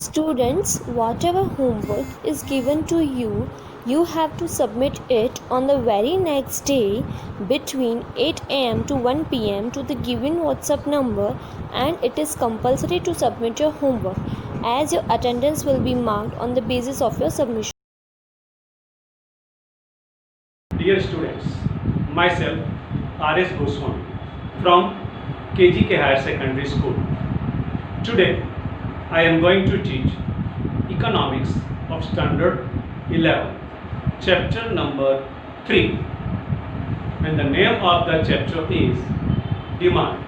Students, whatever homework is given to you, you have to submit it on the very next day between 8 am to 1 pm to the given WhatsApp number, and it is compulsory to submit your homework as your attendance will be marked on the basis of your submission. Dear students, myself R.S. Goswami from KGK Higher Secondary School. Today I am going to teach Economics of Standard 11, chapter number 3, and the name of the chapter is Demand.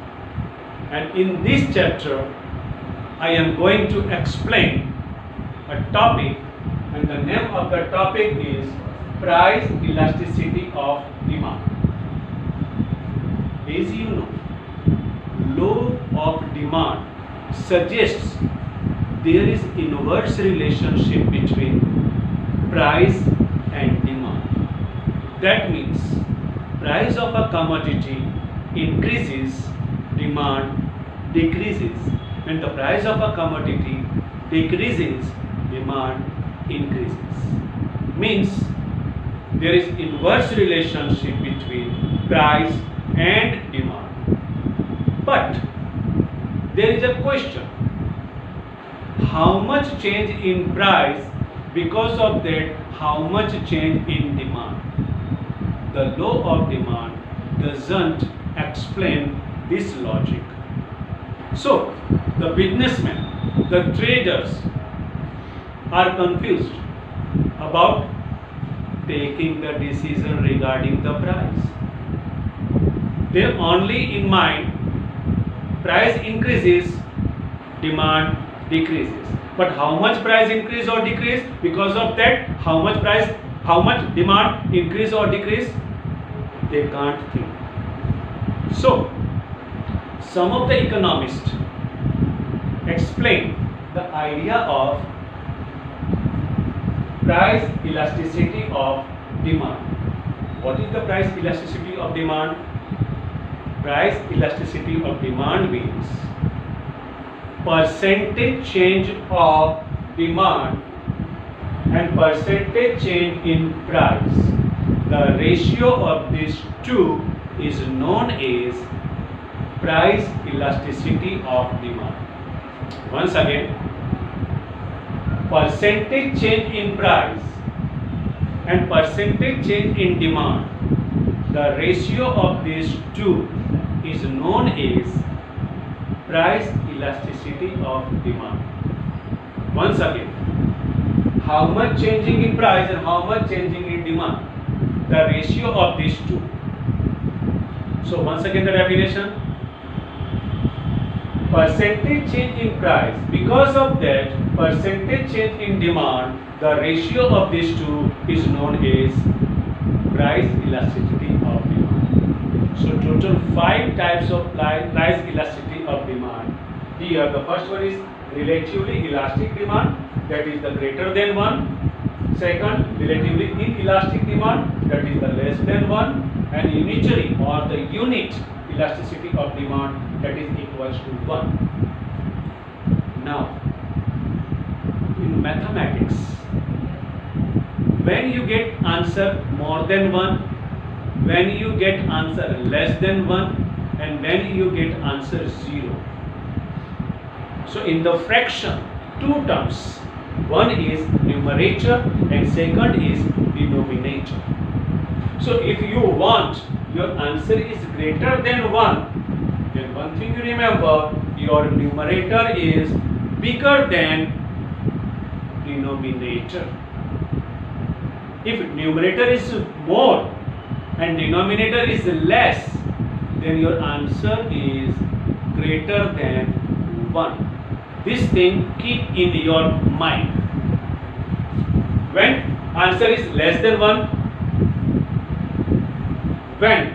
And in this chapter I am going to explain a topic, and the name of the topic is price elasticity of demand. As you know, law of demand suggests there is inverse relationship between price and demand. That means price of a commodity increases, demand decreases. When the price of a commodity decreases, demand increases. Means there is inverse relationship between price and demand. But there is a question: how much change in price, because of that how much change in demand? The law of demand doesn't explain this logic. So the businessmen, the traders are confused about taking the decision regarding the price. They only in mind price increases, demand decreases. But how much price increase or decrease? Because of that, how much demand increase or decrease? They can't think. So some of the economists explain the idea of price elasticity of demand. What is the price elasticity of demand? Price elasticity of demand means percentage change of demand and percentage change in price. The ratio of these two is known as price elasticity of demand. Once again, percentage change in price and percentage change in demand, the ratio of these two is known as price elasticity of demand. Once again, how much changing in price and how much changing in demand, the ratio of these two. So once again the definition: percentage change in price, because of that percentage change in demand, the ratio of these two is known as price elasticity of demand. So total 5 types of price elasticity of demand. Here the first one is relatively elastic demand, that is the greater than 1. Second, relatively inelastic demand, that is the less than 1. And unitary or the unit elasticity of demand, that is equals to 1. Now, in mathematics, when you get answer more than 1, when you get answer less than 1, and when you get answer 0. So in the fraction, 2 terms. One is numerator and second is denominator. So if you want your answer is greater than 1, then one thing you remember, your numerator is bigger than denominator. If numerator is more and denominator is less, then your answer is greater than 1. This thing keep in your mind. When answer is less than 1, when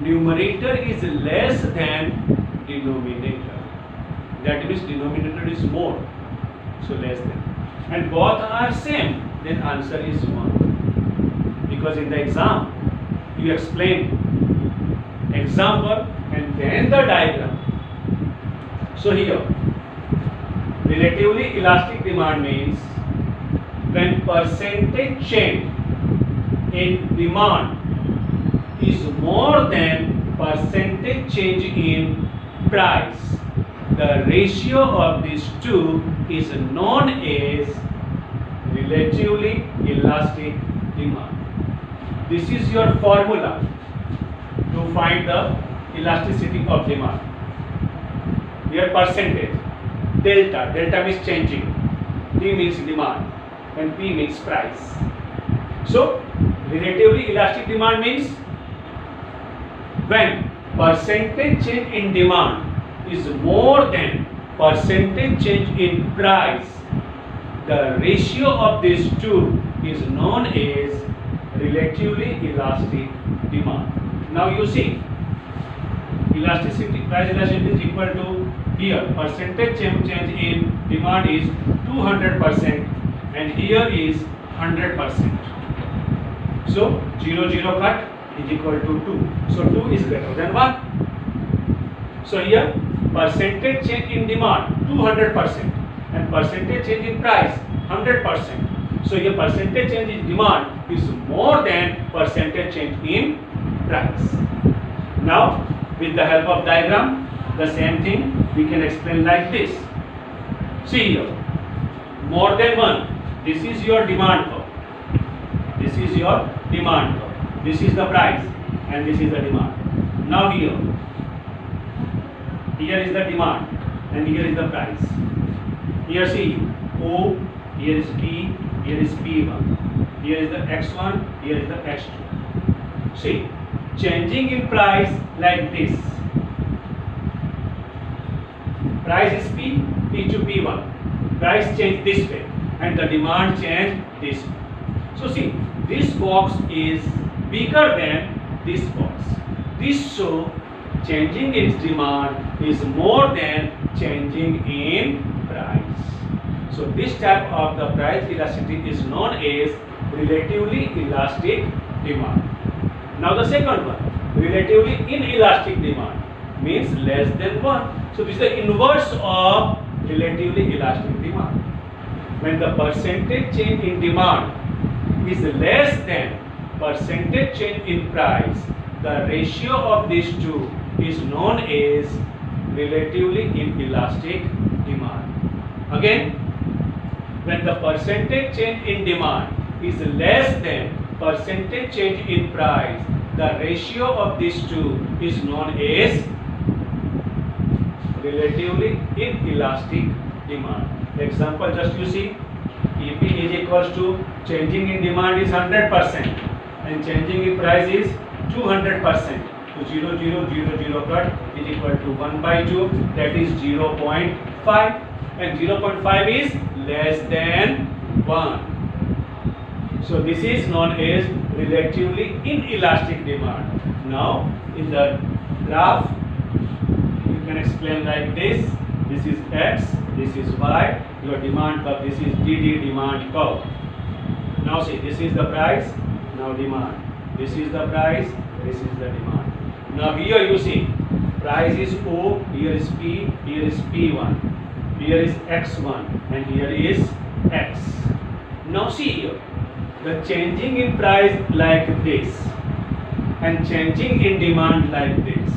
numerator is less than denominator, that means denominator is more, so less than, and both are same, then answer is 1. Because in the exam you explain example and then the diagram. So here relatively elastic demand means when percentage change in demand is more than percentage change in price. The ratio of these two is known as relatively elastic demand. This is your formula to find the elasticity of demand. Here percentage, delta means changing, D means demand and P means price. So relatively elastic demand means when percentage change in demand is more than percentage change in price, the ratio of these two is known as relatively elastic demand. Now you see, elasticity, price elasticity is equal to, here percentage change in demand is 200% and here is 100%. So 0 0 cut is equal to 2. So 2 is greater than 1. So here percentage change in demand 200% and percentage change in price 100%. So here percentage change in demand is more than percentage change in price. Now with the help of diagram, the same thing we can explain like this. See here, more than one. This is your demand curve. This is your demand curve. This is the price and this is the demand. Now here is the demand and here is the price. Here see O, here is P, here is P1. Here is the X1, here is the X2. See, changing in price like this. Price is P, P to P1. Price change this way and the demand change this way. So see, this box is bigger than this box. This show changing its demand is more than changing in price. So this type of the price elasticity is known as relatively elastic demand. Now the second one, relatively inelastic demand means less than 1. So this is the inverse of relatively elastic demand. When the percentage change in demand is less than percentage change in price, the ratio of these two is known as relatively inelastic demand. Again, when the percentage change in demand is less than percentage change in price, the ratio of these two is known as relatively inelastic demand. Example, just you see, EP is equals to changing in demand is 100% and changing in price is 200%. So 0 0 0 0 cut is equal to 1 by 2, that is 0.5, and 0.5 is less than 1. So this is known as relatively inelastic demand. Now in the graph you can explain like this. This is X, this is Y, your demand curve, this is DD demand curve. Now see, this is the price, now demand. This is the price, this is the demand. Now here you see, price is O, here is P, here is P1, here is X1 and here is X. Now see here, the changing in price like this and changing in demand like this.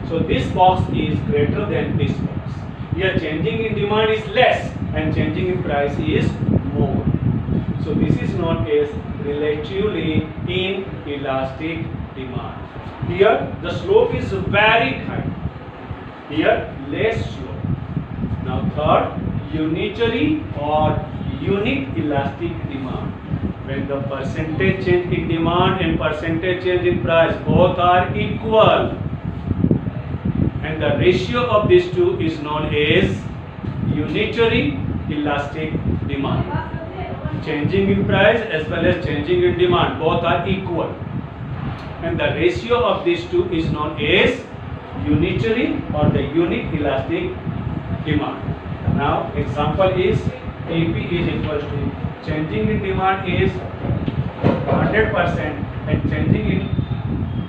So this box is greater than this box. Here changing in demand is less and changing in price is more. So this is known as relatively inelastic demand. Here the slope is very high. Here less slope. Now third, unitary or unique elastic demand. When the percentage change in demand and percentage change in price both are equal, and the ratio of these two is known as unitary elastic demand. Changing in price as well as changing in demand both are equal, and the ratio of these two is known as unitary or the unique elastic demand. Now example is AP is equals to changing in demand is 100% and changing in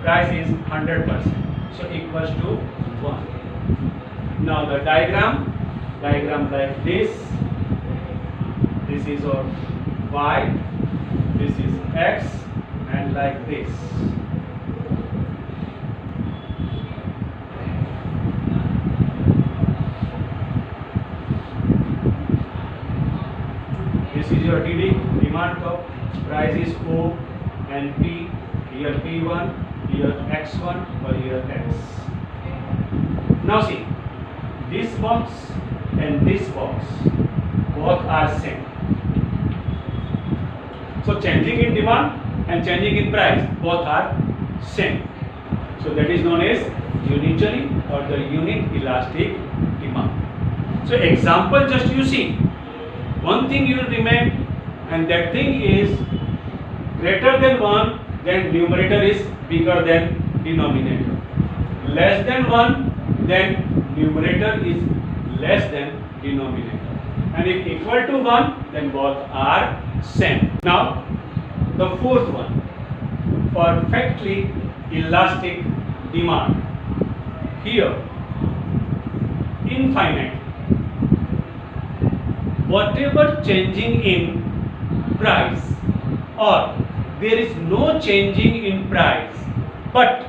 price is 100%. So equals to 1. Now the diagram diagram like this. This is our y, this is x, and like this. This is your DD, demand curve. Price is O and P. Here P1, here X1, or here X. Now see, this box and this box both are same. So changing in demand and changing in price both are same. So that is known as unitary or the unit elastic demand. So example, just you see, one thing will remain, and that thing is greater than 1, then numerator is bigger than denominator. Less than 1, then numerator is less than denominator. And if equal to 1, then both are same. Now, the fourth one, perfectly elastic demand. Here, infinite. Whatever changing in price, or there is no changing in price, but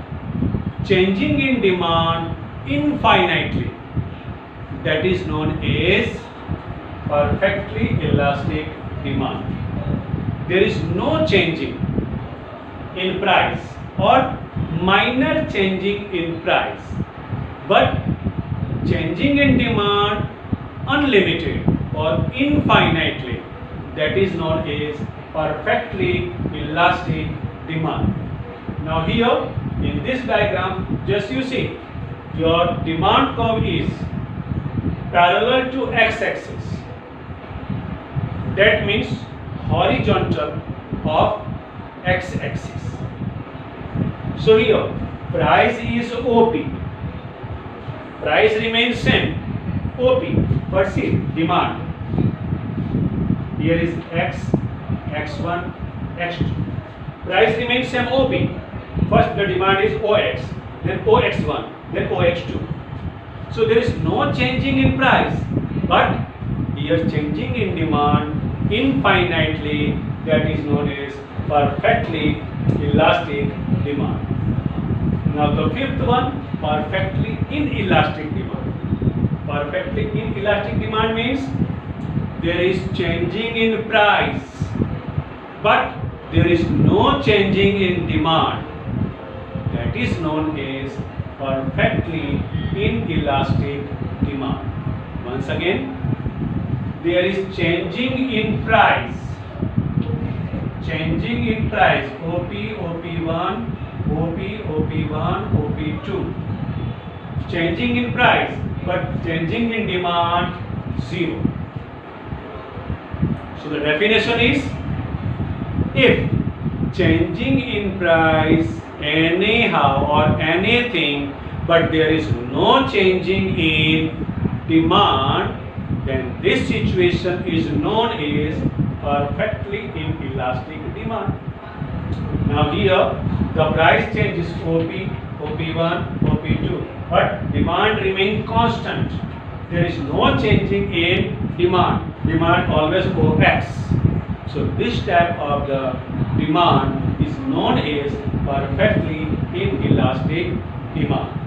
changing in demand infinitely, that is known as perfectly elastic demand. There is no changing in price or minor changing in price, but changing in demand unlimited or infinitely, that is known as perfectly elastic demand. Now here in this diagram, just you see, your demand curve is parallel to x-axis. That means horizontal of x-axis. So here price is OP. Price remains same, OP, but see demand. Here is X, X1, X2. Price remains same, OP. First the demand is OX, then OX1, then OX2. So there is no changing in price, but here changing in demand infinitely, that is known as perfectly elastic demand. Now the fifth one, perfectly inelastic demand. Perfectly inelastic demand means there is changing in price, but there is no changing in demand. That is known as perfectly inelastic demand. Once again, there is changing in price. Changing in price, OP, OP1, OP, OP1, OP2. Changing in price, but changing in demand, 0. So the definition is, if changing in price anyhow or anything, but there is no changing in demand, then this situation is known as perfectly inelastic demand. Now here the price changes OP, OP1, OP2, but demand remains constant. There is no changing in demand. Demand always OX. So this type of the demand is known as perfectly inelastic demand.